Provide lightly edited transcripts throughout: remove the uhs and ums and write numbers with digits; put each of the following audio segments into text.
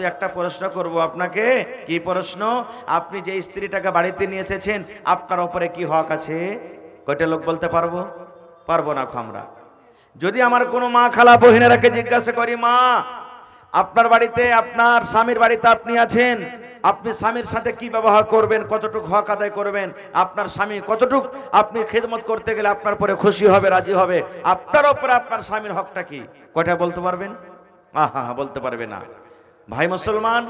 একটা প্রশ্ন করব আপনাকে। কি প্রশ্ন? আপনি যে স্ত্রীটাকে বাড়িতে নিয়ে এসেছেন, আপনার উপরে কি হক আছে? কয়টা লোক বলতে পারবো? পারবো না আমরা। যদি আমার কোনো মা খালা বহিনেরাকে জিজ্ঞাসা করি, মা আপনার বাড়িতে, আপনার স্বামীর বাড়িতে আপনি আছেন, আপনি স্বামীর সাথে কি ব্যবহার করবেন, কতটুকু হক আদায় করবেন, আপনার স্বামী কতটুকু আপনি খেদমত করতে গেলে আপনার পরে খুশি হবে, রাজি হবে, আপনার উপরে আপনার স্বামীর হকটা কি? কয়টা বলতে পারবেন? আহা, বলতে পারবে না। ভাই মুসলমান,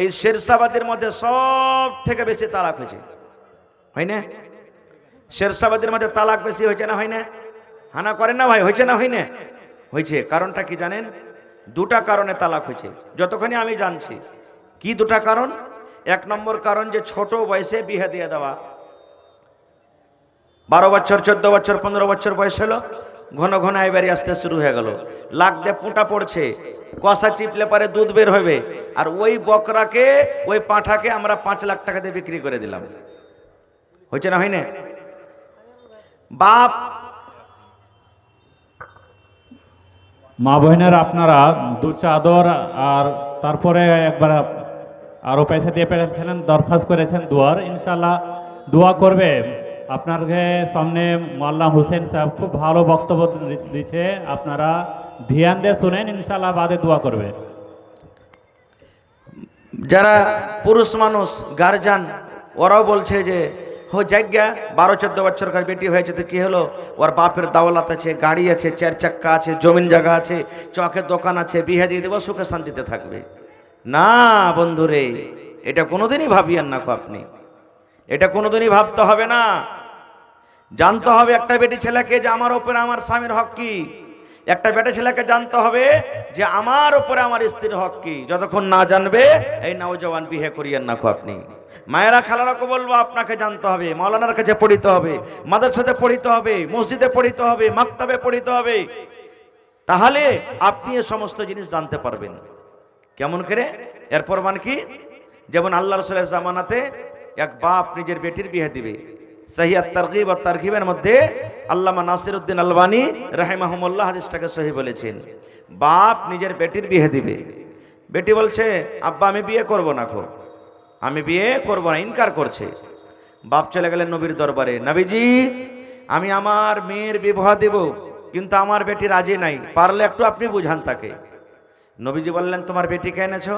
এই শেরশাবাদের মধ্যে সব থেকে বেশি তালাক হয়েছে, হয় না? শেরশাবাদের মধ্যে তালাক বেশি হয়েছে না হয় না? হানা করেন না ভাই, হয়েছে না হয় না? হয়েছে। কারণটা কি জানেন? দুটা কারণে তালাক হয়েছে যতক্ষণ আমি জানছি। কি দুটা কারণ? এক নম্বর কারণ যে ছোট বয়সে বিয়ে দিয়ে দেওয়া। 12 বছর, 14 বছর, 15 বছর বয়স হলো, ঘন ঘন আইবারি আসতে শুরু হয়ে গেল, লাখ দিয়ে পুঁটা পড়ছে, কষা চিপলে পারে দুধ বের হবে, আর ওই বকরাকে, ওই পাঁঠাকে আমরা 5 লাখ টাকা দিয়ে বিক্রি করে দিলাম। হয়েছে না হয় না? বাপ মা বোনের আপনারা দু চাদর আর তারপরে একবার আরও পয়সা দিয়ে পেরেছিলেন, দরখাস্ত করেছেন দোয়ার, ইনশাল্লাহ দোয়া করবে। আপনাকে সামনে মোল্লা হোসেন সাহেব খুব ভালো বক্তব্য দিচ্ছে, আপনারা ধ্যান দিয়ে শুনেন, ইনশাল্লাহ বাদে দোয়া করবে। যারা পুরুষ মানুষ গার্জান, ওরাও বলছে যে হো জায়গা 12-14 বছরকার বেটি হয়েছে তো কি হলো, ওর বাপের দাওলাত আছে, গাড়ি আছে, 4 চাক্কা আছে, জমিন জায়গা আছে, চকের দোকান আছে, বিয়ে দিয়ে দেবো, সুখে শান্তিতে থাকবে। না বন্ধুরে, এটা কোনোদিনই ভাবিয়েন না আপনি, এটা কোনোদিনই ভাবতে হবে না। জানতে হবে একটা বেটি ছেলেকে যে আমার উপরে আমার স্বামীর হক কি। একটা বেটা ছেলেকে জানতে হবে যে আমার উপরে আমার স্ত্রীর হক কি। যতক্ষণ না জানবে এই নওজওয়ান বিয়ে করিয়েন না আপনি। মায়েরা খালারাকে বলবো আপনাকে জানতে হবে, মাওলানার কাছে পড়িতে হবে, মাদ্রাসাতে পড়িতে হবে, মসজিদে পড়িতে হবে, মাকতাবে পড়িতে হবে, তাহলে আপনি এই সমস্ত জিনিস জানতে পারবেন। কেমন করে? এর প্রমাণ কি? যেমন আল্লাহ রাসূলের জামানাতে এক বাপ নিজের বেটির বিয়ে দিবে, সহিহ আত-তারগীব ওয়াত তারগীবের মধ্যে আল্লামা নাসিরউদ্দিন আলবানী রাহিমাহুমুল্লাহ হাদিসটাকে সহিহ বলেছেন। বাপ নিজের বেটির বিয়ে দিবে, বেটি বলছে আব্বা আমি বিয়ে করব না, আমি বিয়ে করব না, ইনকার করছে। বাপ চলে গেলেন নবীর দরবারে, নবীজি আমি আমার মেয়ের বিবাহ দেব, কিন্তু আমার বেটি রাজি নাই, পারলে একটু আপনি বুঝান তাকে। নবীজি বললেন তোমার বেটিকে এনেছো?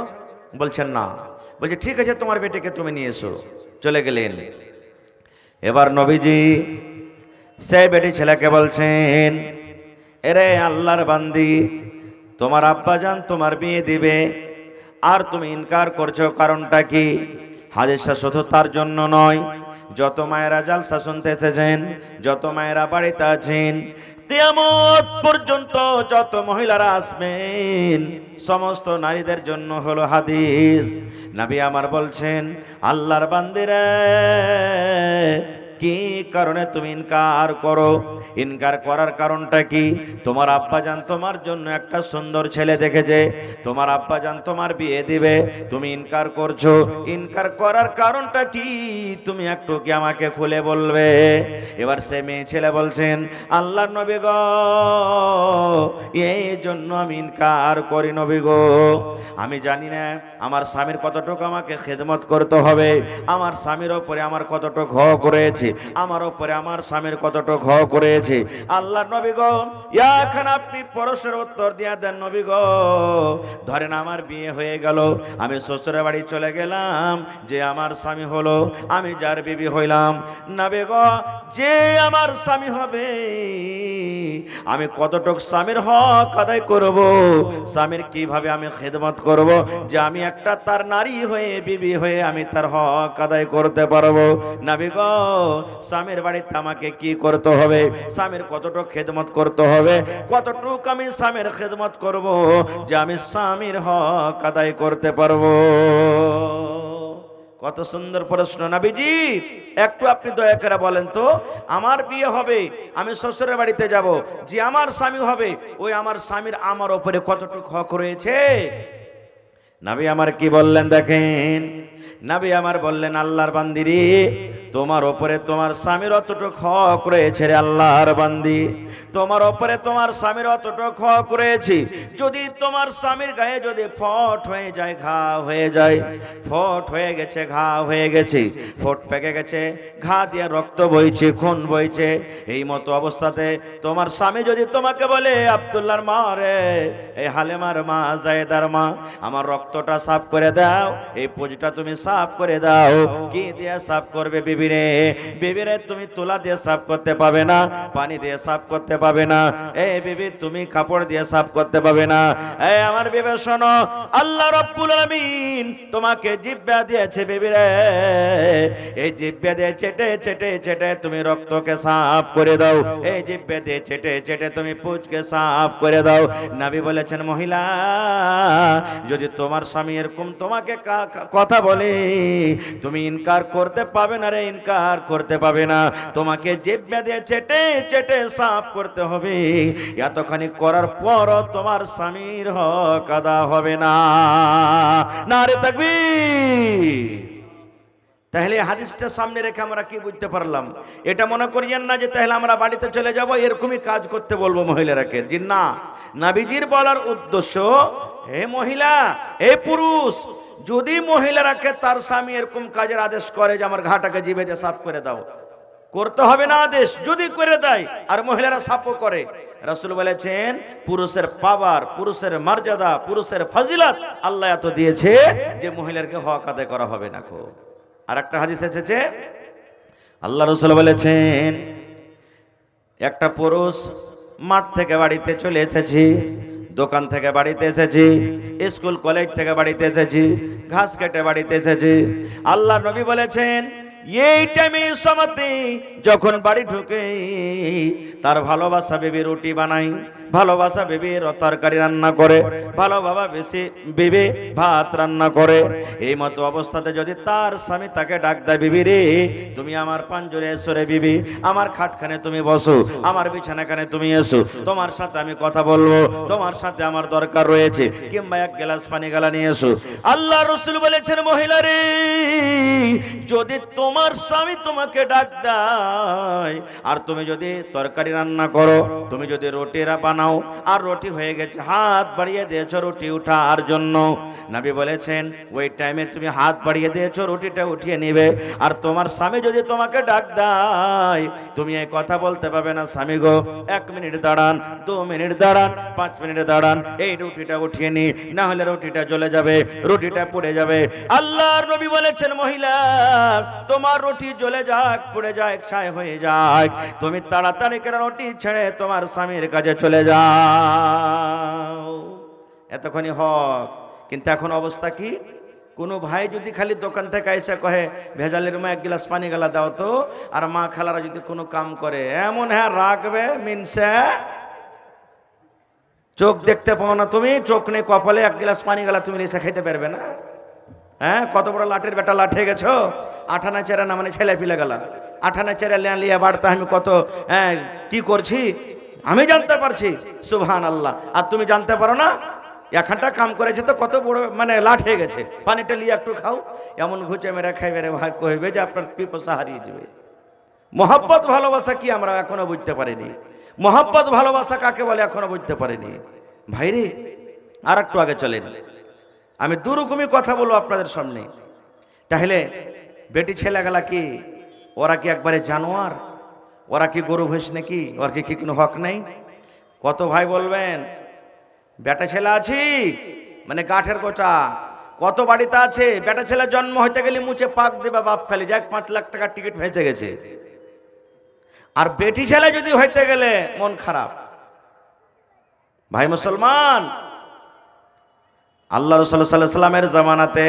বলছেন না। বলছে ঠিক আছে তোমার বেটিকে তুমি নিয়ে এসো। চলে গেলেন। এবার নবীজি সেই বেটি ছেলেকে বলছেন, এরে আল্লাহর বান্দি, তোমার আব্বাজান তোমার বিয়ে দিবে আর তুমি ইনকার করছো, কারণটা কি? হাদিসটা শুধু তার জন্য নয়, যত মায়েরা জালসা শুনতে এসেছেন, যত মায়েরা বাড়িতে আছেন, কিয়ামত পর্যন্ত যত মহিলারা আসবেন, সমস্ত নারীদের জন্য হলো হাদিস। নবী আমার বলছেন, আল্লাহর বান্দিরা কি কারণে তুমি ইনকার করো? ইনকার করার কারণটা কি? তোমার আব্বাজান তোমার জন্য একটা সুন্দর ছেলে দেখেছে, তোমার আব্বাজান তোমার বিয়ে দিবে, তুমি ইনকার করছো। ইনকার করার কারণটা কি তুমি একটু কি আমাকে খুলে বলবে? এবার সে মেয়ে ছেলে বলছেন, আল্লাহর নবী গো, এই জন্য আমি ইনকার করি নবী গো, আমি জানি না আমার স্বামীর কতটুকু আমাকে খেদমত করতে হবে, আমার স্বামীর ওপরে আমার কতটুকু হক রয়েছে, আমার ওপরে আমার স্বামীর কতটুকু হক রয়েছে। আল্লাহর নবী গো, এখন আপনি প্রশ্নের উত্তর দিয়া দেন নবী গো। ধরেন আমার বিয়ে হয়ে গেল, আমি শ্বশুরের বাড়ি চলে গেলাম, যে আমার স্বামী হলো, আমি যার বিবি হইলাম, নবী গো যে আমার স্বামী হবে, আমি কতটুকু স্বামীর হক আদায় করব, স্বামীর কিভাবে আমি খেদমত করব, যে আমি একটা তার নারী হয়ে, বিবি হয়ে আমি তার হক আদায় করতে পারবো। নবী গো স্বামীর বাড়িতে আমাকে কি করতে হবে, স্বামীর কতটুকু খেদমত করতে হবে, কতটুকু আমি স্বামীর খেদমত করব যে আমি স্বামীর হক আদায় করতে পারবো। কত সুন্দর প্রশ্ন নবীজি। একটু আপনি দয়া করে বলেন তো, আমার বিয়ে হবে, আমি শ্বশুরের বাড়িতে যাব, যে আমার স্বামী হবে, ওই আমার স্বামীর আমার উপরে কতটুকু হক রয়েছে? নবী আমার কি বললেন দেখেন, নবী আমার বললেন, আল্লাহর বান্দিরে তোমার ওপরে তোমার স্বামীর অতটুক হক রয়েছে রে আল্লাহর বান্দি, তোমার ওপরে তোমার স্বামীর অতটুক হক রয়েছে। যদি তোমার স্বামীর গায়ে যদি ফট হয়ে যায়, ঘা হয়ে যায়, ফট হয়ে গেছে, ঘা হয়ে গেছে, ফট পেকে গেছে, ঘা দিয়ে রক্ত বইছে, খুন বইছে, এই মতো অবস্থাতে তোমার স্বামী যদি তোমাকে বলে, আব্দুল্লাহর মা রে, এই হালেমার মা, জায়েদার মা, আমার রক্তটা সাফ করে দাও, এই পুঁজটা তুমি সাফ করে দাও। কি দিয়ে সাফ করবে বিবিরে? বিবিরে তুমি তুলা দিয়ে সাফ করতে পাবে না, পানি দিয়ে সাফ করতে পাবে না, এই বিবি তুমি কাপড় দিয়ে সাফ করতে পাবে না। এই আমার বিবে শোনো, আল্লাহ রাব্বুল আলামিন তোমাকে জিহ্বা দিয়েছে বিবিরে, এই জিহ্বা দিয়ে চেটে চেটে চেটে তুমি রক্তকে সাফ করে দাও, এই জিহ্বা দিয়ে চেটে চেটে তুমি পুঁজকে সাফ করে দাও। নবী বলেছেন, মহিলা যদি তোমার স্বামী এরকম তোমাকে কথা বলে, তুমি ইনকার করতে পাবে না রে, ইনকার করতে পাবে না, তোমাকে জিহ্বা দিয়ে চেটে চেটে সাফ করতে হবে। এতখানি করার পরও তোমার স্বামীর হক আদা হবে না। নারে তাকবীর। তাহলে হাদিসটা সামনে রেখে আমরা কি বুঝতে পারলাম? এটা মনে করিয়েন না যে তাহলে আমরা বাড়িতে চলে যাব এরকমই কাজ করতে বলবো মহিলারাকে, জি না। নবীজির বলার উদ্দেশ্য, হে মহিলা, হে পুরুষ, যদি মহিলারাকে তার স্বামী এরকম কাজের আদেশ করে যে আমার ঘাটাকে জিভে দিয়ে সাফ করে দাও, করতে হবে না আদেশ। যদি করে দেয় আর মহিলারা সাফও করে, রাসূল বলেছেন পুরুষের পাওয়ার, পুরুষের মর্যাদা, পুরুষের ফজিলত আল্লাহ এত দিয়েছে যে মহিলাকে হক আদায় করা হবে না। আর একটা হাদিস এসেছে, আল্লাহ রাসূল বলেছেন, একটা পুরুষ মাঠ থেকে বাড়িতে চলে এসেছি, দোকান থেকে বাড়িতে এসেছি, স্কুল কলেজ থেকে বাড়িতে এসেছি, ঘাস কেটে বাড়িতে এসেছি। আল্লাহ নবী বলেছেন, এই টাইমে সময়তে যখন বাড়ি ঢুকে তার ভালোবাসা বেবি রুটি বানাই, ভালোবাসা বেবির তরকারি রান্না করে, ভালোবাসা বেশি বেবি ভাত রান্না করে, এই মতো অবস্থাতে যদি তার স্বামী তাকে ডাক দেয়, বিবি রে তুমি আমার পাঞ্জরে এসো রে বিবি, আমার খাটখানে তুমি বসো, আমার বিছানাখানে তুমি এসো, তোমার সাথে আমি কথা বলবো, তোমার সাথে আমার দরকার রয়েছে, কিংবা এক গ্লাস পানি গালা নিয়ে এসো। আল্লাহ রাসূল বলেছেন, মহিলা রে যদি তোমার স্বামী তোমাকে ডাক দেয় আর তুমি যদি তরকারি রান্না করো, তুমি যদি রুটিরা বানাও আর রুটি হয়ে গেছে, হাত বাড়িয়ে দিয়েছো রুটি উঠার জন্য, নবী বলেছেন ওই টাইমে তুমি হাত বাড়িয়ে দিয়েছো রুটিটা উঠিয়ে নিবে। আর তোমার স্বামী যদি তোমাকে ডাক দেয়, তুমি এই কথা বলতে পারবে না, স্বামী গো 1 মিনিট দাঁড়ান, 2 মিনিট দাঁড়ান, 5 মিনিট দাঁড়ান, এই রুটিটা উঠিয়ে নি, না হলে রুটিটা জ্বলে যাবে, রুটিটা পুড়ে যাবে। আল্লাহর নবী বলেছেন, মহিলা তোমার রুটি জ্বলে যাক, পুড়ে যাক, ছাই হয়ে যাক, তুমি তাড়াতাড়ি করে রুটি ছেড়ে তোমার স্বামীর কাছে চলে যাও। এতক্ষণই হক। কিন্তু এখন অবস্থা কি? কোনো ভাই যদি খালি দোকান থেকে এসে কহে ভেজালের মা 1 গ্লাস পানি গালা দাও তো, আর মা খালারা যদি কোনো কাম করে, এমন হ্যাঁ রাখবে মিনসে চোখ দেখতে পাও না, তুমি চোখ নেই কপালে 1 গ্লাস পানি গালা তুমি এসে খাইতে পারবে না? হ্যাঁ, কত বড় লাঠের বেটা লাঠে গেছো, আঠানা চেরা না মানে ছেলে পিলে গেলা, আঠানা চেরা লিয়া বাড়তে আমি কত কি করছি আমি জানতে পারছি, সুবহানাল্লাহ। আর তুমি জানতে পারো না? এখানটা কাম করেছে তো কত বড় মানে লাঠ হয়ে গেছে, পানিটা লিয়ে একটু খাও, এমন ঘুচে মেরে খাইবে রে ভাই, কইবে যে আপনার পিপাসা হারিয়ে যাবে। মহব্বত ভালোবাসা কি আমরা এখনো বুঝতে পারিনি। মহব্বত ভালোবাসা কাকে বলে এখনো বুঝতে পারিনি। ভাইরে আর একটু আগে চলেন, আমি দুরকমই কথা বলবো আপনাদের সামনে। তাহলে বেটি ছেলেগুলা কি ওরা কি একবারে জানোয়ার? ওরা কি গরু ভৈঁস নাকি? ওর কি কোনো হক নেই? কত ভাই বলবেন বেটা ছেলে আছি মানে গাঠের গোটা, কত বাড়িতে আছে বেটা ছেলে জন্ম হইতে গেলে মুছে পাক দেবা বাপ খালি যাক 5 লাখ টাকার টিকিট ভেসে গেছে, আর বেটি ছেলে যদি হইতে গেলে মন খারাপ। ভাই মুসলমান, আল্লাহ রাসূল সাল্লাল্লাহু আলাইহি সাল্লামের জামানাতে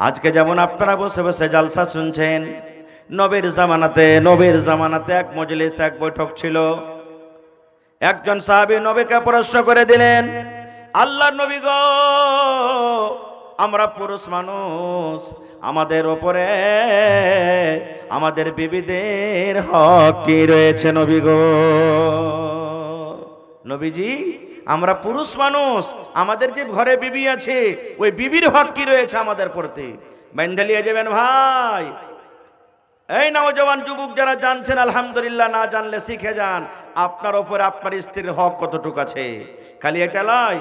আজকে যেমন আপনারা বসে বসে জালসা শুনছেন, নবীর জামানাতে এক মজলিস, এক বৈঠক ছিল। একজন সাহাবী নবীকে প্রশ্ন করে দিলেন, আল্লাহর নবী গো, আমরা পুরুষ মানুষ, আমাদের ওপরে আমাদের বিবিদের হক কি রয়েছে নবী গো? নবীজি, আমরা পুরুষ মানুষ, আমাদের যে ঘরে বিবি আছে ওই বিবির হক কি রয়েছে আমাদের প্রতি? বাইন্ধা লিয়ে যাবেন ভাই। এই নওজওয়ান যুবক যারা জানছেন আলহামদুলিল্লাহ, না জানলে শিখে যান। আপনার ওপরে আপনার স্ত্রীর হক কতটুকু আছে। খালি এটা নয়,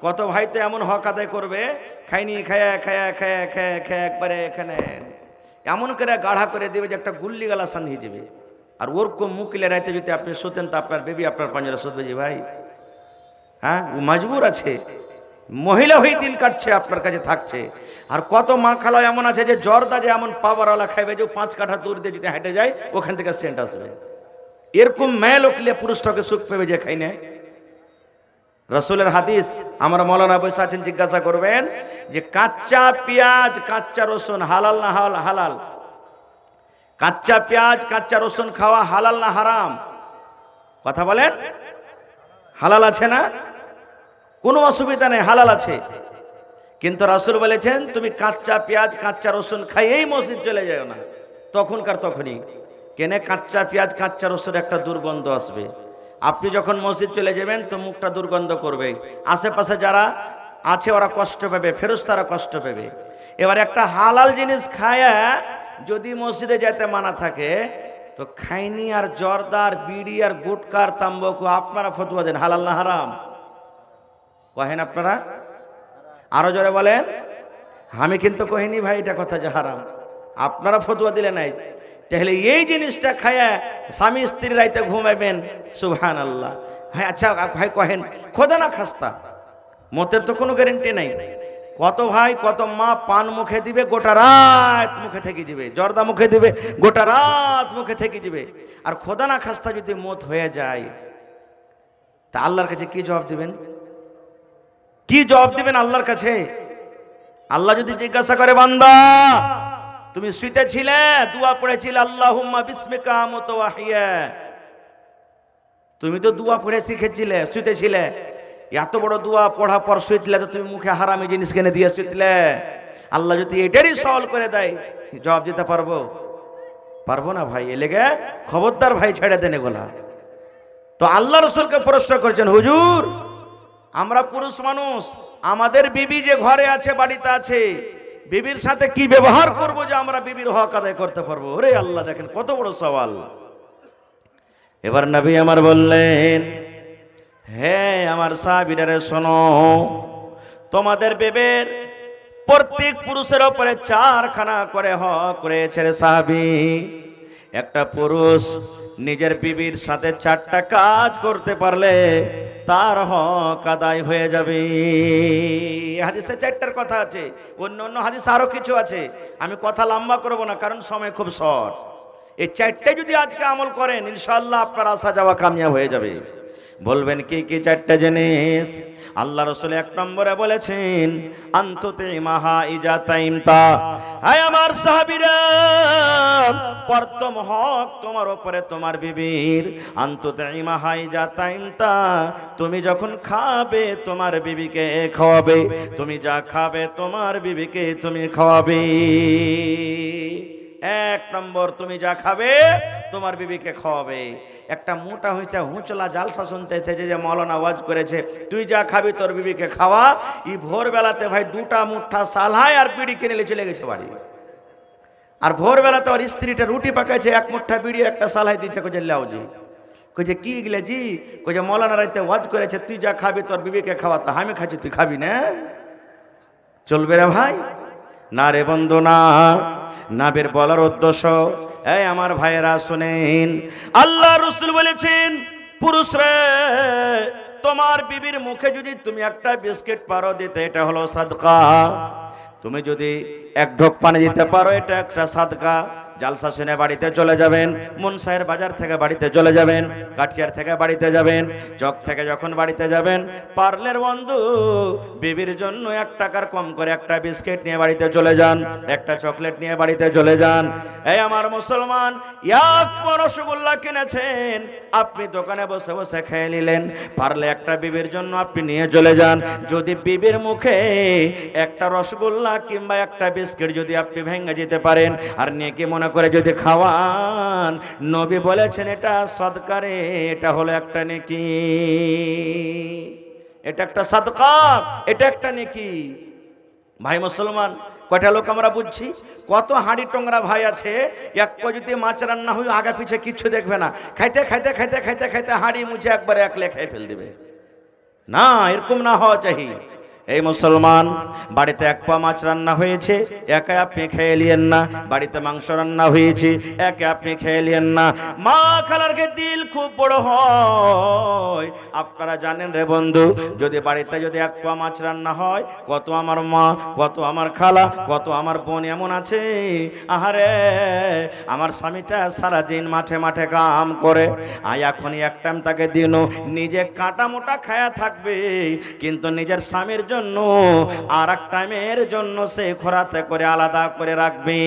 কত ভাই তো এমন হক আদায় করবে, খাইনি খায়া খায়া খায়া খায়া খায়া একবারে এখানে এমন করে গাঢ়া করে দেবে যে একটা গুল্লি গালা সান হয়ে যাবে। আর ওরকম মুকিলে রাইতে যদি আপনি শুতেন তো আপনার বেবি আপনার পাঞ্জারা শুধবে যে ভাই, হ্যাঁ ও মজবুর আছে, মহিলা হয়ে দিন কাটছে, আপনার কাছে থাকছে। আর কত মা খালো এমন আছে যে জর্দা যে এমন পাওয়ারওয়ালা খাইবে যে 5 কাঠা দূর দিয়ে যদি হেঁটে যায় ওখান থেকে সেন্ট আসবে। এরকম মেয়ে লোকলে পুরুষটাকে সুখ পেবে যে খাই না। রসুলের হাদিস, আমার মৌলানা বসে আছেন, জিজ্ঞাসা করবেন যে কাঁচা পেঁয়াজ কাঁচা রসুন হালাল না হালাল? কাঁচা পেঁয়াজ কাঁচা রসুন খাওয়া হালাল না হারাম? কথা বলেন। হালাল আছে না? কোনো অসুবিধা নেই, হালাল আছে। কিন্তু রাসূল বলেছেন তুমি কাঁচা পেঁয়াজ কাঁচা রসুন খাইয়েই মসজিদ চলে যাও না। তখনকার তখনই কেনে কাঁচা পেঁয়াজ কাঁচা রসুন একটা দুর্গন্ধ আসবে। আপনি যখন মসজিদ চলে যাবেন তো মুখটা দুর্গন্ধ করবে, আশেপাশে যারা আছে ওরা কষ্ট পাবে, ফেরেশতারা কষ্ট পাবে। এবার একটা হালাল জিনিস খায়া যদি মসজিদে যেতে মানা থাকে তো খাইনি আর জর্দার বিড়ি আর গুটকার তাম্বাকু আপনারা ফতোয়া দেন হালাল না হারাম? কহেন আপনারা? আরো জোরে বলেন। আমি কিন্তু কহিনি ভাই এটা কথা যে হারাম, আপনারা ফতোয়া দিলে নাই। তাহলে এই জিনিসটা খায়া স্বামী স্ত্রী রাইতে ঘুমাবেন, সুবহানাল্লাহ। হ্যাঁ আচ্ছা ভাই কহেন খোদা না খাস্তা, মতের তো কোনো গ্যারেন্টি নাই। কত ভাই কত মা পান মুখে দিবে গোটা রাত মুখে থেকে দিবে, জর্দা মুখে দিবে গোটা রাত মুখে থেকে দিবে। আর খোদা না খাস্তা যদি মত হয়ে যায় তা আল্লাহর কাছে কি জবাব দিবেন? কি জবাব দিবেন আল্লাহর কাছে? আল্লাহ যদি জিজ্ঞাসা করে বান্দা তুমি শুইতেছিলে দোয়া পড়েছিলে আল্লাহুম্মা বিসমিকা আমুতু ওয়া আহইয়া, তুমি তো দোয়া পড়ে শিখেছিলে, শুইতেছিলে, এত বড় দোয়া পড়া পর শুইছিলে তো তুমি মুখে হারামি জিনিস কেনে দিয়ে শুইছিলে। আল্লাহ যদি এটারই সওয়াল করে দেয় জবাব দিতে পারবো? পারবো না ভাই। এ লেগে খবরদার ভাই ছেড়ে দেন এগুলা। তো আল্লাহ রাসূলকে প্রশ্ন করছেন হুজুর আমরা পুরুষ মানুষ, আমাদের বিবি যে ঘরে আছে বাড়িতে আছে, বিবির সাথে কি ব্যবহার করব যে আমরা বিবির হক আদায় করতে পারবো? ওরে আল্লাহ, দেখেন কত বড় সওয়াল। এবার নবী আমার বললেন হে আমার সাহাবীরা শোনো, তোমাদের বিবির প্রত্যেক পুরুষের উপরে 4খানা করে হক রয়েছে রে সাহাবী। একটা পুরুষ নিজের বিবির সাথে 4টা কাজ করতে পারলে তার হক আদায় হয়ে যাবে। হাদিসে 4টার কথা আছে, অন্য অন্য হাদিস আরো কিছু আছে, আমি কথা লম্বা করব না কারণ সময় খুব শর্ট। এই 4টে যদি আজকে আমল করেন ইনশাআল্লাহ আপনার আসা যাওয়া কামিয়াব হয়ে যাবে। বলবেন কি কি 4টা জিনিস? আল্লাহ রাসূল 1 নম্বরে বলেছেন আনতুতে মাহা ইজা তাইমতা। হায় আমার সাহাবীরা, প্রথম হক তোমার উপরে তোমার বিবির আনতুতে মাহা ইজা তাইমতা, তুমি যখন খাবে তোমার বিবিকে খাওয়াবে, তুমি যা খাবে তোমার বিবিকে তুমি খাওয়াবে। 1 নম্বর তুমি যা খাবে তোমার বিবিকে খাওয়াবে। একটা মোটা হয়েছে হুঁচলা জালসা শুনতে এসেছে যে মৌলানা ওয়াজ করেছে তুই যা খাবি তোর বিবিকে খাওয়া। ই ভোরবেলাতে ভাই 2টা মুঠা সালহায় আর বিড়ি কিনে চলে গেছে বাড়ি। আর ভোরবেলাতে ওর স্ত্রীটা রুটি পাকাইছে, 1 মুঠা বিড়ি একটা সালহায় দিচ্ছে, কইছে লাউজি, কইছে কি গেলে জি, কইছে মৌলানা রাইতে ওয়াজ করেছে তুই যা খাবি তোর বিবিকে খাওয়া। তা আমি খাচ্ছি তুই খাবি না? চলবে রে ভাই? না রে বন্ধু না। নাবির বলার উদ্দেশ্য এই আমার ভাইয়েরা শুনেন, আল্লাহ রাসূল বলেছেন পুরুষ রে তোমার বিবির মুখে যদি তুমি একটা বিস্কিট পারো দিতে এটা হলো সাদকা। তুমি যদি 1 ঢোক পানি দিতে পারো এটা একটা সাদকা। জালসা শুনে বাড়িতে চলে যাবেন, মুনসাহের বাজার থেকে বাড়িতে চলে যাবেন, কাঠিয়ার থেকে বাড়িতে যাবেন, চক থেকে যখন বাড়িতে যাবেন পারলের বন্ধু বিবির জন্য 1 টাকার কম করে একটা বিস্কিট নিয়ে বাড়িতে চলে যান, একটা চকলেট নিয়ে বাড়িতে চলে যান। এই আমার মুসলমান, 1 রসগোল্লা কিনেছেন আপনি দোকানে বসে বসে খেয়ে নিলেন, পারলে একটা বিবির জন্য আপনি নিয়ে চলে যান। যদি বিবির মুখে একটা রসগোল্লা কিংবা একটা বিস্কিট যদি আপনি ভেঙে যেতে পারেন আর নিয়ে কি মনে করে যদি খাওয়ান, নবী বলেছেন এটা সদকারে, এটা হলো একটা নেকি, এটা একটা সাদকা, এটা একটা নেকি। ভাই মুসলমান কয়টা লোক আমরা বুঝছি? কত হাঁড়ি টোংরা ভাই আছে, এক যদি মাছ রান্না হয়ে আগা পিছে কিচ্ছু দেখবে না, খাইতে খাইতে খাইতে খাইতে খাইতে হাঁড়ি মুছে একবারে এক লেখায় ফেল দিবে। না, এরকম না হওয়া চাই। এই মুসলমান, বাড়িতে এক পা মাছ রান্না হয়েছে, একা আপনি খেয়ে নিয়েন না। বাড়িতে মাংস রান্না হয়েছে, একা আপনি খেয়ে নিয়েন না। মা খালারকে দিল খুব বড় হয়। আপনারা জানেন রে বন্ধু, যদি বাড়িতে যদি এক পা মাছ রান্না হয়, কত আমার মা, কত আমার খালা, কত আমার বোন এমন আছে, আহারে আমার স্বামীটা সারাদিন মাঠে মাঠে কাম করে, এখনই এক টাইম তাকে দিন নিজে কাটা মোটা খায়া থাকবে, কিন্তু নিজের স্বামীর জন্য আর এক টাইমের জন্য সে খোরাতে করে আলাদা করে রাখবে।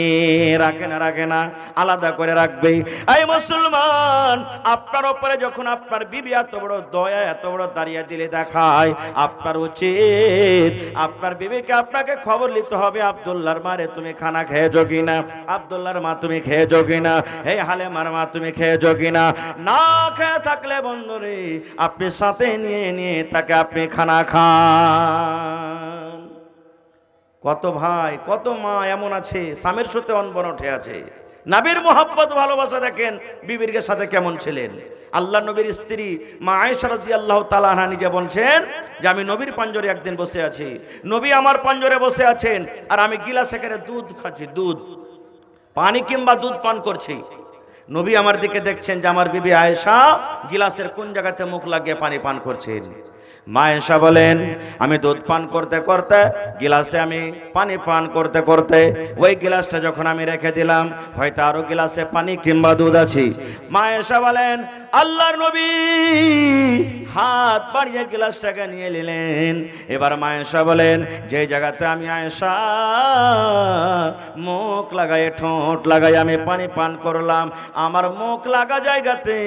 রাখে না আলাদা করে রাখবে। এই মুসলমান, আপনার উপরে যখন আপনার বিবি এত বড় দয়া, এত বড় দাঁড়িয়ে দিলে দেখায়, আপনার উচিত আপনার বিবিকে আপনাকে খবর নিতে হবে, আব্দুল্লাহর মারে তুমি খানা খেয়েছো কিনা, আব্দুল্লাহর মা তুমি খেয়েছো কিনা, এই হালেমার মা তুমি খেয়েছো কিনা। না খেয়ে থাকলে বন্ধুরে আপনি সাথে নিয়ে নিয়ে তাকে আপনি খানা খান। কত ভাই কত মা এমন আছে স্বামীর সাথে অনবন উঠে আছে। নবীর মোহাব্বত ভালোবাসা দেখেন বিবির সাথে কেমন ছিলেন। আল্লাহ নবীর স্ত্রী মা আয়েশা রাদিয়াল্লাহু তাআলা আনহা নিজে বলছেন যে আমি নবীর পাঞ্জরে একদিন বসে আছি, নবী আমার পাঞ্জরে বসে আছেন, আর আমি গিলাসে করে দুধ খাচ্ছি, দুধ পানি কিংবা দুধ পান করছি। নবী আমার দিকে দেখছেন যে আমার বিবি আয়েশা গিলাসের কোন জায়গাতে মুখ লাগিয়ে পানি পান করছেন। মা আয়েশা বলেন আমি দুধ পান করতে করতে গিলাসে আমি পানি পান করতে করতে ওই গিলাসটা যখন আমি রেখে দিলাম, হয়তো আরো গিলাসে পানি কিংবা দুধ আছে। মা আয়েশা বলেন আল্লাহর নবী হাত বাড়িয়ে গিলাসটাকে নিয়ে নিলেন। এবার মা আয়েশা বলেন যে জায়গাতে আমি আয়েশা মুখ লাগাই ঠোঁট লাগাই আমি পানি পান করলাম, আমার মুখ লাগা জায়গাতে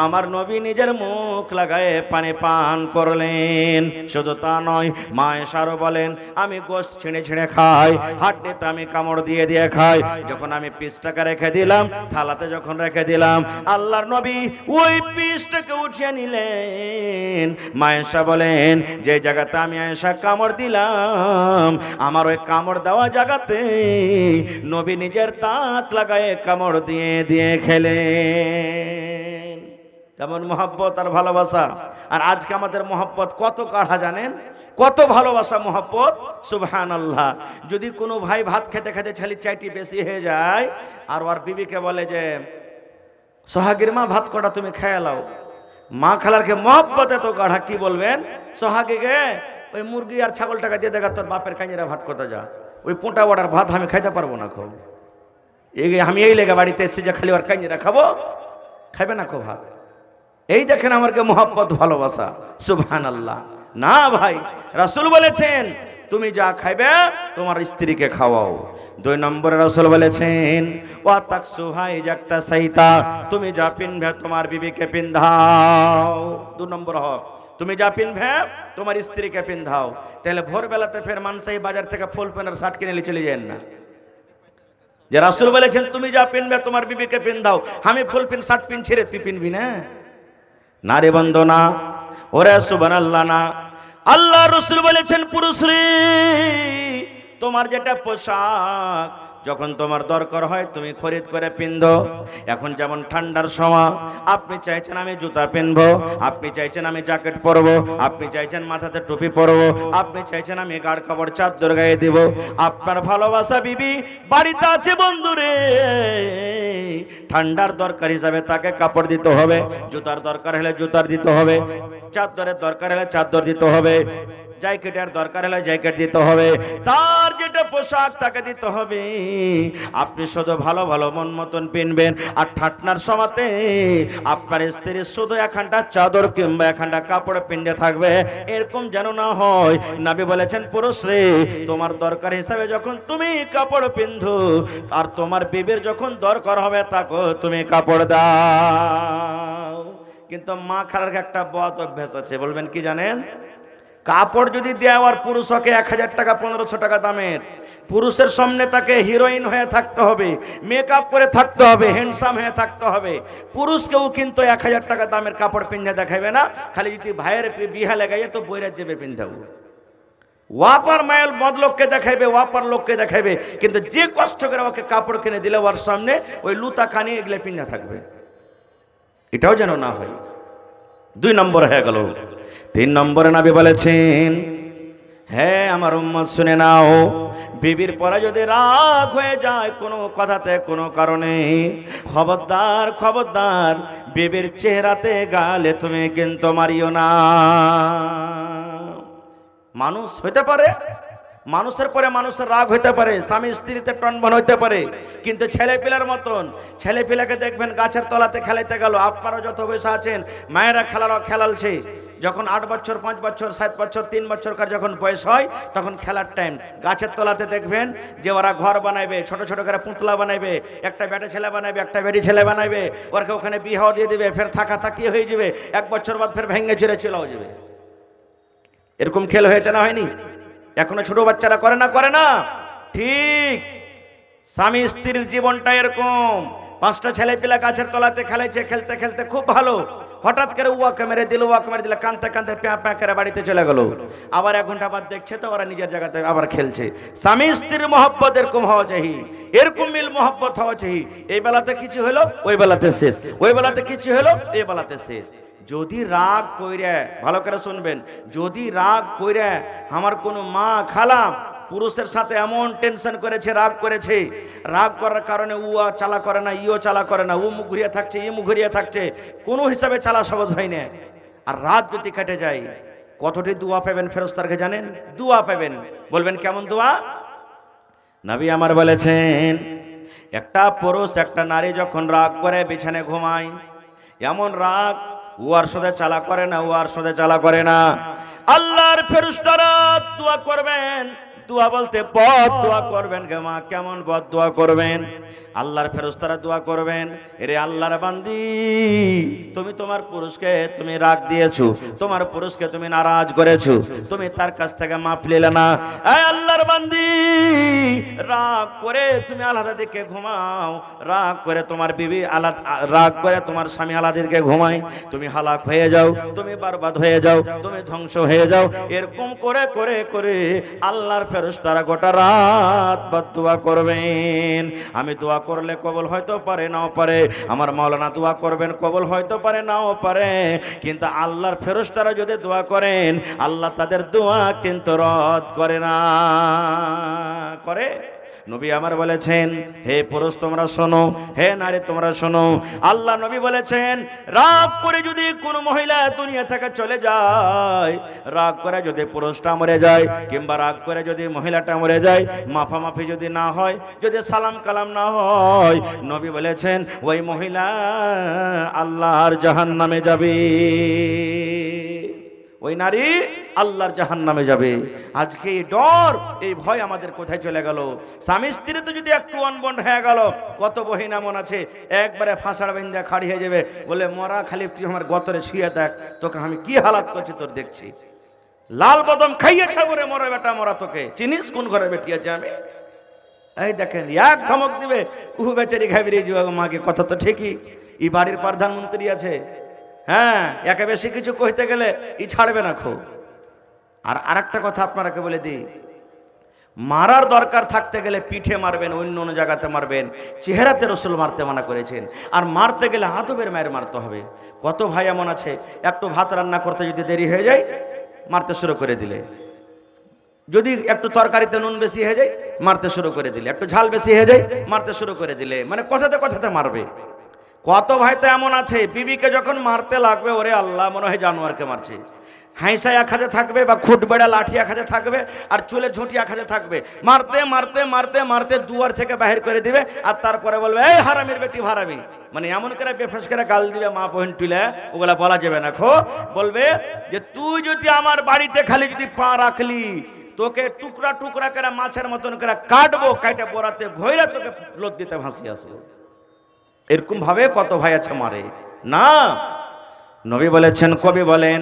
আমার নবী নিজের মুখ লাগায় পানি পান করলেন। শুধু তা নয়, মা আয়েশারও বলেন আমি গোশত ছিঁড়ে ছিঁড়ে খাই, হাড্ডিতে আমি কামড় দিয়ে দিয়ে খাই। যখন আমি পিসটাকে রেখে দিলাম, থালাতে যখন রেখে দিলাম, আল্লাহর নবী ওই পিসটাকে উঠিয়ে নিলেন। মা আয়েশা বলেন যে জায়গাতে আমি আয়েশা কামড় দিলাম, আমার ওই কামড় দেওয়া জায়গাতে নবী নিজের দাঁত লাগায় কামড় দিয়ে দিয়ে খেলেন। কেমন মহব্বত আর ভালোবাসা। আর আজকে আমাদের মহব্বত কত কাঢ়া জানেন, কত ভালোবাসা মহব্বত, সুবহানাল্লাহ। যদি কোনো ভাই ভাত খেতে খেতে ছেলে চাইটি বেশি হয়ে যায়, আর ওর বিবিকে বলে যে সোহাগীর মা ভাত কটা তুমি খেয়ে লাও, মা খালারকে মহব্বত এত গাঢ়া, কি বলবেন সোহাগীকে ওই মুরগি আর ছাগলটাকে দিয়ে দেখা তোর বাপের কাঞ্জিরা ভাত কথা যা, ওই পোঁটা বড়ার ভাত আমি খাইতে পারবো না, খুব আমি এই লেগে বাড়িতে এসেছি যে খালি ওর কাঞ্জিরা খাবো, খাইবে না খুব ভাত। এই দেখেন আমাকে মহব্বত ভালোবাসা, সুবহানাল্লাহ। না ভাই, রাসূল বলেছেন তুমি যা খাইবে তোমার স্ত্রীকে খাওয়াও। 2 নম্বরে রাসূল বলেছেন ওয়া তাকসুহা ইজাক্তা সাইতা, তুমি যা পিনবে তোমার বিবিকে পিন্ধাও। 2 নম্বর হক, তুমি যা পিনবে তোমার স্ত্রীকে পিন্ধাও। তাহলে ভোরবেলাতে ফের মানসাই বাজার থেকে ফুল প্যান্ট শার্ট কিনে নিয়ে চলে যান না। যে রাসূল বলেছেন তুমি যা পিনবে তোমার বিবিকে পিন্ধাও, আমি ফুল প্যান্ট শার্ট পিনছি রে, তুই পিনবি না? নারী বন্দনা, ওরে সুবহানাল্লাহ না। আল্লাহ রাসূল বলেছেন পুরুষরে তোমার যেটা পোশাক যখন তোমার দরকার হয় তুমি খরিদ করে পিনধো। এখন যেমন ঠান্ডার সময় আপনি চাইছেন আমি জুতা পিনবো, আপনি চাইছেন আমি জ্যাকেট পরবো, আপনি চাইছেন মাথাতে টুপি পরবো, আপনি চাইছেন আমি গাঢ় কাপড় চাদর গায়ে দিব। আপনার ভালোবাসা বিবি বাড়িতে আছে বন্ধুরে, ঠান্ডার দরকার হিসাবে তাকে কাপড় দিতে হবে, জুতার দরকার হলে জুতার দিতে হবে, চাদরের দরকার হলে চাদর দিতে হবে, জ্যাকেটের দরকার হলে জ্যাকেট দিতে হবে, তার যেটা পোশাক তাকে দিতে হবে। আপনি শুধু ভালো ভালো মন মতন পিনবেন, আর ঠাটনার সময়তে আপনার স্ত্রী শুধু এখানটা চাদর কিংবা এখানটা কাপড় পিনতে থাকবে, এরকম যেন না হয়। নবী বলেছেন পুরুষ রে তোমার দরকার হিসাবে যখন তুমি কাপড় পিন্ধো, আর তোমার বিবির যখন দরকার হবে তাকে তুমি কাপড় দাও। কিন্তু মা খালার একটা বদ অভ্যাস আছে, বলবেন কি জানেন? কাপড় যদি দেয় আর পুরুষকে 1000 টাকা 1500 টাকা দামের, পুরুষের সামনে তাকে হিরোইন হয়ে থাকতে হবে, মেকআপ করে থাকতে হবে, হ্যান্ডসাম হয়ে থাকতে হবে। পুরুষকেও কিন্তু 1000 টাকা দামের কাপড় পিন্ধে দেখাবে না, খালি যদি ভাইয়ের বিহা লাগাইয়ে তো বইরাত যাবে পিন্ধাবো। ওয়াপার মায়ের মদ লোককে দেখাইবে, ওয়াপার লোককে দেখাইবে, কিন্তু যে কষ্ট করে ওকে কাপড় কিনে দিলে ওর সামনে ওই লুতা কানি এগুলো পিঞ্জা থাকবে, এটাও যেন না হয়। 2 নম্বর হয়ে গেল। 3 নম্বরে নবী বলেছেন, হ্যাঁ আমার উম্মত শুনে নাও, বিবির পরে যদি রাগ হয়ে যায় কোনো কথাতে কোনো কারণে, খবরদার খবরদার বিবির চেহারাতে গালে তুমি কিন্তু মারিও না। মানুষ হইতে পারে, মানুষের পরে মানুষের রাগ হইতে পারে, স্বামী স্ত্রীতে টনবন হইতে পারে, কিন্তু ছেলে পিলার মতন ছেলে পিলাকে দেখবেন গাছের তলাতে খেলাইতে গেল, আপনারা যত বয়সে আছেন মায়েরা খেলালছে, যখন 8 বছর 5 বছর 7 বছর 3 বছরকার যখন বয়স হয় তখন খেলার টাইম, গাছের তলাতে দেখবেন যে ওরা ঘর বানাইবে, ছোট ছোট করে পুতলা বানাইবে, একটা বেটে ছেলে বানাইবে, একটা বেটি ছেলে বানাইবে, ওরকে ওখানে বিয়ে দিয়ে দিবে, ফের থাকা থাকি হয়ে যাবে, 1 বছর বাদ ফের ভেঙে চলে চলেও যাবে। এরকম খেল হয়েছে না হয়নি? এখনো ছোট বাচ্চারা করে না? ঠিক স্বামী স্ত্রীর জীবনটা এরকম। 5টা ছেলে পিলা গাছের তলাতে খেলাইছে, খেলতে খেলতে খুব ভালো, হঠাৎ করে ওয়াকে মেরে দিল, কানতে কানতে প্যাঁ প্যাঁ করে বাড়িতে চলে গেল। আবার 1 ঘন্টা বাদ দেখছে তো ওরা নিজের জায়গাতে আবার খেলছে। স্বামী স্ত্রীর মহব্বত এরকম হওয়া চাই, এরকম মিল মহব্বত হওয়া চাই। এই বেলাতে কিছু হলো ওই বেলাতে শেষ, ওই বেলাতে কিছু হলো এই বেলাতে শেষ। যদি রাগ কইরে, ভালো করে শুনবেন, যদি রাগ কইরে আমার কোনো মা খালা পুরুষের সাথে এমন টেনশন করেছে, রাগ করেছে, রাগ করার কারণে ও চালা করে না, ইও চালা করে না, ও মুখ ঘুরিয়ে থাকছে, ই মুখ ঘুরিয়ে থাকছে, কোনো হিসাবে চালা সহজ হয় না। আর রাত যদি কেটে যায় কতটি দোয়া পাবেন ফেরেশতাকে জানেন? দোয়া পাবেন। বলবেন কেমন দোয়া? নবী আমার বলেছেন, একটা পুরুষ একটা নারী যখন রাগ করে বিছানে ঘুমায়, এমন রাগ ওয়ার সাথে চালা করে না, ওয়ার সাথে চালা করে না, আল্লাহর ফেরেশতারা দোয়া করবেন। দোয়া বলতে বদ দোয়া করবেন। মা কেমন বদ দোয়া করবেন? আল্লাহর ফেরেশতারা দোয়া করবেন, এরে আল্লাহর বান্দি, তুমি তোমার পুরুষকে তুমি রাগ দিয়েছো, তোমার পুরুষকে তুমি নারাজ করেছো, তুমি তার কাছ থেকে মাফ নিলে না। এই আল্লাহর বান্দি, রাগ করে তুমি আলাদা দিকে ঘুমাও, রাগ করে তোমার বিবি আলাদা, রাগ করে তোমার স্বামী আলাদা দিকে ঘুমায়, তুমি হালাক হয়ে যাও, তুমি বরবাদ হয়ে যাও, তুমি ধ্বংস হয়ে যাও। এরকম করে করে করে আল্লাহর ফেরেশতারা গোটা রাত বাদ দোয়া করবেন। আমি দোয়া করলে কবুল হয়তো পারে, নাও পারে। আমার মাওলানা দোয়া করবেন, কবুল হয়তো পারে, নাও পারে। কিন্তু আল্লাহর ফেরেশতারা যদি দোয়া করেন, আল্লাহ তাদের দোয়া কিন্তু রদ করে না। করে? নবী আমার বলেছেন, হে পুরুষ তোমরা শোনো, হে নারী তোমরা শোনো, আল্লাহ নবী বলেছেন, রাগ করে যদি কোনো মহিলা দুনিয়া থেকে চলে যায়, রাগ করে যদি পুরুষটা মরে যায়, কিংবা রাগ করে যদি মহিলাটা মরে যায়, মাফামাফি যদি না হয়, যদি সালাম কালাম না হয়, নবী বলেছেন ওই মহিলা আল্লাহর জাহান্নামে যাবে, ওই নারী আল্লাহর জাহান্নামে যাবে। আজকে এই ডর, এই ভয় আমাদের কোথায় চলে গেল? স্বামী স্ত্রীতে যদি একটু অনবন্ড হয়ে গেল, কত বহিন এমন আছে একবারে ফাঁসার বেঁধে খাড়ি হয়ে যাবে, বলে মরা খালি তুই আমার গতরে শুয়ে দেখ, তোকে আমি কি হালাত করছি তোর দেখছি। লাল বদম খাইয়েছে বলে মরা বেটা মরা, তোকে চিনিস কোন ঘরে বেটিয়েছে আমি? এই দেখেন এক ধমক দিবে, উহু বেচারি ঘাবড়িয়ে যাবে মাকে। কথা তো ঠিকই, এই বাড়ির প্রধানমন্ত্রী আছে, হ্যাঁ, একে বেশি কিছু কইতে গেলে ই ছাড়বে না খো। আর আরেকটা কথা আপনারাকে বলে দিই, মারার দরকার থাকতে গেলে পিঠে মারবেন, অন্য অন্য জায়গাতে মারবেন, চেহারাতে রসুল মারতে মানা করেছেন। আর মারতে গেলে আদবের মায়ের মারতে হবে। কত ভাই এমন আছে, একটু ভাত রান্না করতে যদি দেরি হয়ে যায় মারতে শুরু করে দিলে, যদি একটু তরকারিতে নুন বেশি হয়ে যায় মারতে শুরু করে দিলে, একটু ঝাল বেশি হয়ে যায় মারতে শুরু করে দিলে, মানে কথাতে কথাতে মারবে। কত ভাই তো এমন আছে, বিবিকে যখন মারতে লাগবে, ওরে আল্লাহ, মনে হয় জানোয়ারকে মারছে। হাইসা এক হাতে থাকবে বা খুট বেড়া লাঠি এক হাতে থাকবে, আর চুলে ঝুঁটি এক হাতে থাকবে, মারতে মারতে মারতে মারতে দুয়ার থেকে বাহির করে দিবে, আর তারপরে বলবে এই হারামির বেটি হারামি, মানে এমন করে বেফাস করে গাল দিবে, মা বহিন তুলে, ওগুলা বলা যাবে না খো। বলবে যে তুই যদি আমার বাড়িতে খালি যদি পা রাখলি, তোকে টুকরা টুকরা করে মাছের মতন করে কাটবো, কাটে বরাতে ভৈরা তোকে লোদ দিতে ভাসি আসবো। এরকম ভাবে কত ভাই আছে মারে না। নবী বলেছেন, কবি বলেন,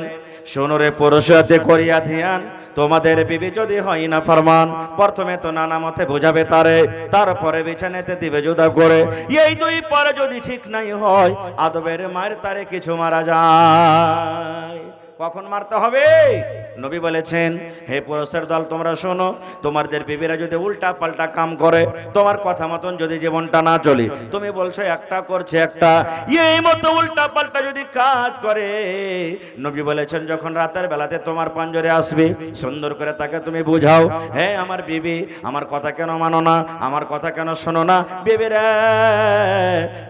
শোনরে পুরুষতে করিয়া ধ্যান, তোমাদের বিবি যদি হয় না ফরমান, প্রথমে তো নানা মতে বোঝাবে তারে, তারপরে বিছানাতে দিবে জুদা করে, এই দুই পরে যদি ঠিক নাই হয়, আদবের মায়ের তারে কিছু মারা যায়। কখন মারতে হবে? নবী বলেছেন, হে পুরুষের দল তোমরা শোনো, তোমাদের বিবিরা যদি উল্টা পাল্টা কাম করে, তোমার কথা মতন যদি জীবনটা না চলে, তুমি বলছো একটা করছে একটা, এই মতো উল্টা পাল্টা যদি কাজ করে, নবী বলেছেন যখন রাতের বেলাতে তোমার পাঞ্জরে আসবে, সুন্দর করে তাকে তুমি বুঝাও, হ্যাঁ আমার বিবি, আমার কথা কেন মানো না, আমার কথা কেন শোনো না? বিবি রে,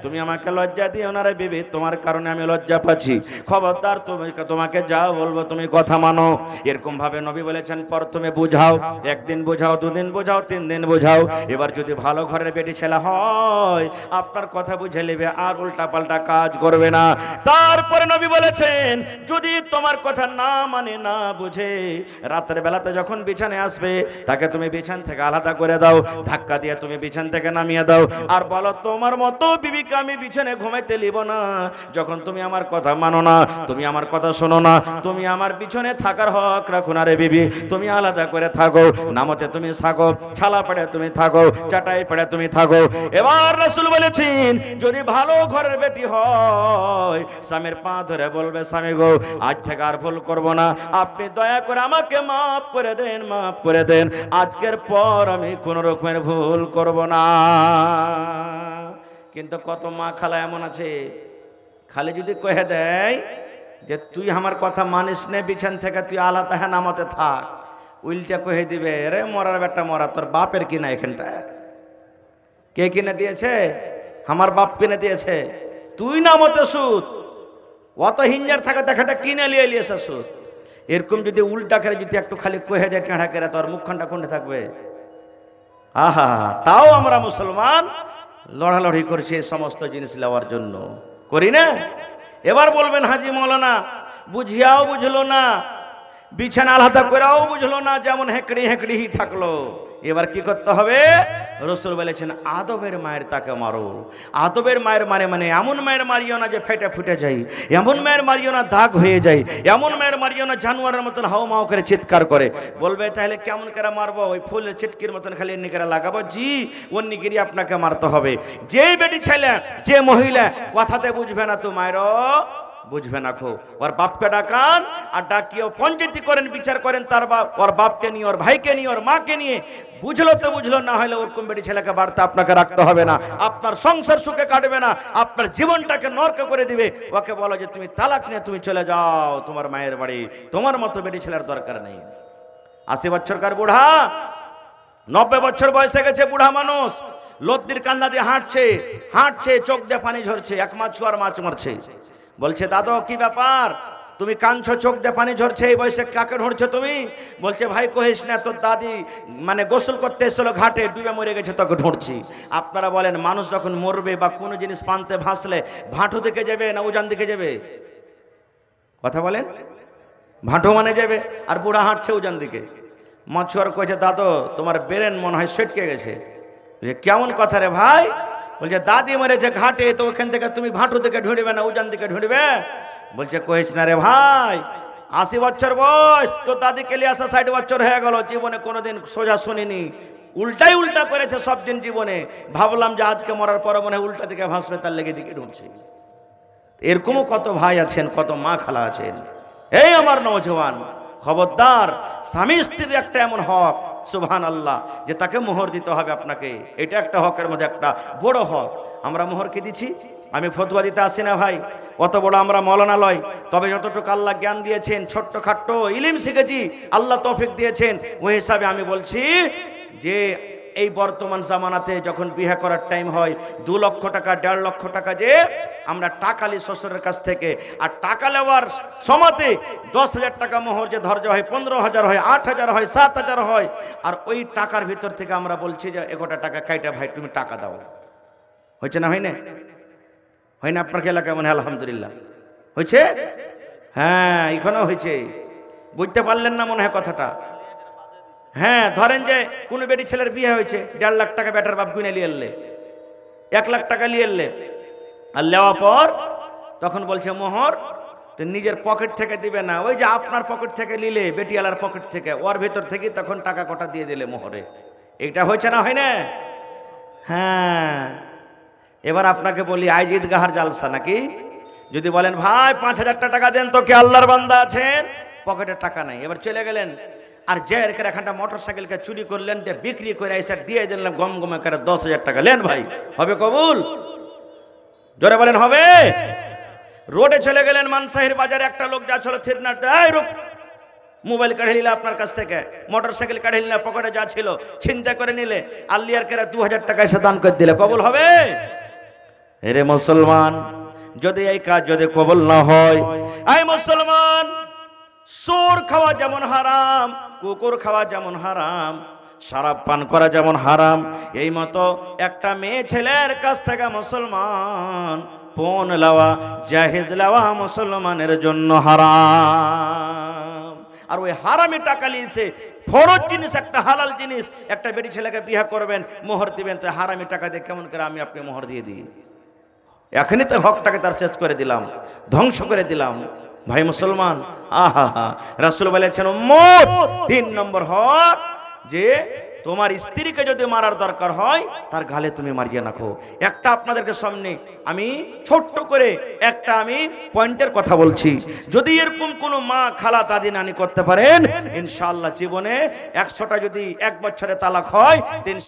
তুমি আমাকে লজ্জা দিও না রে বিবি, তোমার কারণে আমি লজ্জা পাচ্ছি, খবরদার তোমাকে যা বলবো তুমি কথা মানো। এরকম ভাবে নবী বলেছেন প্রথমে বুঝাও, একদিন বুঝাও, দুদিন বুঝাও, 3 দিন বুঝাও। এবার যদি ভালো ঘরের বেটি ছেলে হয়, আপনার কথা বুঝে নেবে, আর উল্টা পাল্টা কাজ করবে না। তারপরে নবী বলেছেন যদি তোমার কথা না মানে, না বুঝে, রাতের বেলাতে যখন বিছানে আসবে, তাকে তুমি বিছান থেকে আলাদা করে দাও, ধাক্কা দিয়ে তুমি বিছান থেকে নামিয়ে দাও, আর বলো তোমার মতো বিবিকে আমি বিছানে ঘুমাইতে লিব না। যখন তুমি আমার কথা মানো না, তুমি আমার কথা শোনো না, তুমি আমার পিছনে থাকার হক রাখো না রে বিবি, তুমি আলাদা করে থাকো, নামতে তুমি থাকো, ছালা পড়ে তুমি থাকো, চাটাই পড়ে তুমি থাকো। এবার রাসূল বলেছেন যদি ভালো ঘরের বেটি হয়, স্বামীর পা ধরে বলবে, স্বামী গো আজ থেকে আর ভুল করব না, আপনি দয়া করে আমাকে মাফ করে দেন, মাফ করে দেন, আজকের পর আমি কোনো রকমের ভুল করব না। কিন্তু কত মা খালা এমন আছে, খালি যদি কহে দেয় যে তুই আমার কথা মানিস নে, বিছান থেকে তুই আলাদা হ্যাঁ নামতে থাক, উল্টা কহে দিবে, রে মরার বেটা মরা, তোর বাপের কিনা এখানটা? কে কিনে দিয়েছে? আমার বাপ কিনে দিয়েছে। তুই নামতে সুদ, অত হিঞ্জার থাকে দেখাটা কিনে লিয়ে সুদ। এরকম যদি উল্টা করে যদি একটু খালি কহে যায় টেঁড়া করে, তোর মুখখানটা কোনটা থাকবে? আহা, তাও আমরা মুসলমান লড়ালড়ি করছি এই সমস্ত জিনিস নেওয়ার জন্য, করি না? এবার বলবেন হাজি মৌলানা বুঝিয়াও বুঝলো না, বিছানা আলাদা করেও বুঝলো না, যেমন হেঁকড়ি হেঁকড়ি থাকলো। এবার কি করতে হবে? রাসূল বলেছেন আদবের মায়ের তাকে মারো। আদবের মায়ের মানে এমন মায়ের মারিও না যে ফেটে ফুটে যায়, এমন মায়ের মারিও না দাগ হয়ে যায়, এমন মায়ের মারিও না জানোয়ারের মতন হাও মাও করে চিৎকার করে। বলবে তাহলে কেমন করে মারবো? ওই ফুলের চিটকির মতন খালি এমনি করে লাগাবো? জি, অন্য গিরি আপনাকে মারতে হবে। যেই বেটি ছেলে, যে মহিলা কথাতে বুঝবে না, তো মায়েরও বুঝবে না, খো ওর বাপকে ডাকান, আর ডাকিয়েও পঞ্চায়েতি করেন, বিচার করেন তার বাপ, ওর বাপকে নিয়ে, ওর ভাইকে নিয়ে, ওর মাকে নিয়ে। বুঝলো তো বুঝলো, না হলে ওরকম বেটি ছেলেকে বাড়তে আপনাকে রাখতে হবে না, আপনার সংসার সুখে কাটবে না, আপনার জীবনটাকে নরক করে দিবে। ওকে বলো যে তুমি তালাক নিয়ে তুমি চলে যাও তোমার মায়ের বাড়ি, তোমার মতো বেটি ছেলের দরকার নেই। 80 বছরকার বুড়া, 90 বছর বয়সে গেছে বুড়া মানুষ, লদ্দির কান্দা দিয়ে হাঁটছে হাঁটছে, চোখ দিয়ে পানি ঝরছে, এক মাছ আর মাছ মারছে। বলছে দাদু কি ব্যাপার, তুমি কাঁদছো, চোখ দিয়ে পানি ঝরছে, এই বয়সে কাকে ঢুঁড়ছো তুমি? বলছে ভাই কহিস না, তোর দাদি মানে গোসল করতে এসেছিল ঘাটে, ডুবে মরে গেছে, তোকে ঢুঁড়ছি। আপনারা বলেন মানুষ যখন মরবে বা কোনো জিনিস পানতে ভাসলে ভাঁটু দিকে যাবে না উজান দিকে যাবে? কথা বলেন। ভাঁটু মানে যাবে, আর বুড়া হাঁটছে উজান দিকে। মৎস্যর কয়েছে দাদু তোমার বেরেন মনে হয় সেটকে গেছে। কেমন কথা রে ভাই? বলছে দাদি মরেছে ঘাটে, তো ওখান থেকে তুমি ভাঁটু দিকে ঢুঁড়বে না উজান দিকে ঢুঁড়বে? বলছে কহিস না রে ভাই, 80 বছর বয়স, তো দাদিকে নিয়ে আসা 60 বছর হয়ে গেল, জীবনে কোনোদিন সোজা শুনিনি, উল্টাই উল্টা করেছে সব দিন জীবনে। ভাবলাম যে আজকে মরার পরে মনে হয় উল্টা দিকে ভাসবে, তার লেগে দিকে ঢুঁড়ছি। এরকমও কত ভাই আছেন, কত মা খালা আছেন। এই আমার নওজওয়ান, খবরদার, স্বামী স্ত্রীর একটা এমন হক, সুবহানাল্লাহ, যে তাকে মোহর দিতে হবে আপনাকে। এটা একটা হকের মধ্যে একটা বড় হক। আমরা মোহর কি দিচ্ছি? আমি ফতোয়া দিতে আসি না ভাই, অত বড় আমরা মৌলানা লয়, তবে যতটুকু আল্লাহ জ্ঞান দিয়েছেন, ছোট্ট খাট্ট ইলিম শিখেছি, আল্লাহ তৌফিক দিয়েছেন, ওই হিসাবে আমি বলছি যে এই বর্তমান জামানাতে যখন বিয়ে করার টাইম হয়, 2 লক্ষ টাকা 1.5 লক্ষ টাকা যে আমরা টাকা লি শ্বশুরের কাছ থেকে, আর টাকা নেওয়ার সময়তে 10,000 টাকা মোহর যে ধার্য হয়, 15,000 হয়, 8,000 হয়, 7,000 হয়, আর ওই টাকার ভিতর থেকে আমরা বলছি যে 1 টাকা কাইটা ভাই তুমি টাকা দাও। হয়েছে না? হয় না? হয় না? আপনার এলাকায় মনে হয় আলহামদুলিল্লাহ হয়েছে। হ্যাঁ, এখানেও হয়েছে। বুঝতে পারলেন না মনে হয় কথাটা? হ্যাঁ, ধরেন যে কোনো বেটি ছেলের বিয়ে হয়েছে, 1.5 লাখ টাকা বেটার বাপ গুনে নিয়ে এলে, 1 লাখ টাকা নিয়ে এলে, আর নেওয়ার পর তখন বলছে মোহর তো নিজের পকেট থেকে দিবে না, ওই যে আপনার পকেট থেকে নিলে, বেটিয়ালার পকেট থেকে, ওর ভেতর থেকে তখন টাকা কটা দিয়ে দিলে মোহরে। এইটা হয়েছে না? হয় না? হ্যাঁ। এবার আপনাকে বলি আজ ঈদগাহার জালসা নাকি? যদি বলেন ভাই 5,000 টাকা দেন তো, কে আল্লাহর বান্দা আছেন, পকেটে টাকা নাই, এবার চলে গেলেন আর যে এখানটা মোটর সাইকেলকে চুরি করলেন, দিয়ে বিক্রি করে এসে দিয়ে দিলেন গম গমে করে 10,000 টাকা, লেন ভাই, হবে কবুল? জোরে বলেন হবে? রোডে চলে গেলেন মানসাহির বাজারে, একটা লোক যা ছিল থিরনার মোবাইল কাঢ়ে নিলে আপনার কাছ থেকে, মোটর সাইকেল কাঢ়ে নিলে, পকেটে যা ছিল ছিনতাই করে নিলে, আল্লিয়ার কেরা 2,000 টাকা এসে দান করে দিলে, কবুল হবে? এরে মুসলমান, যদি এই কাজ যদি কবুল না হয়, এই মুসলমান, সুর খাওয়া যেমন হারাম, কুকুর খাওয়া যেমন হারাম, শরাব পান করা যেমন হারাম, এই মতো একটা মেয়ে ছেলের কাছ থেকে মুসলমান পণ লওয়া, জাহেজ লওয়া মুসলমানের জন্য হারাম। আর ওই হারামি টাকা নিয়েছে, ফরজ জিনিস একটা, হালাল জিনিস, একটা বেটি ছেলেকে বিয়ে করবেন, মোহর দিবেন, তো হারামি টাকা দিয়ে কেমন করে আমি আপনি মোহর দিয়ে দিই? এখনই তো হকটাকে তার শেষ করে দিলাম, ধ্বংস করে দিলাম। ভাই মুসলমান, আহা হা, রাসূল বলেছেন উম্মত 3 নম্বর হক, যে তোমার স্ত্রীকে যদি মারার দরকার হয় তার গালে তুমি মারিয়ে রাখো। একটা আপনাদেরকে সামনে আমি ছোট্ট করে একটা আমি পয়েন্টের কথা বলছি, যদি এরকম কোনো মা, খালা, দাদি, নানি করতে পারেন, ইনশাআল্লাহ জীবনে 100টা যদি 1 বছরে তালাক হয়,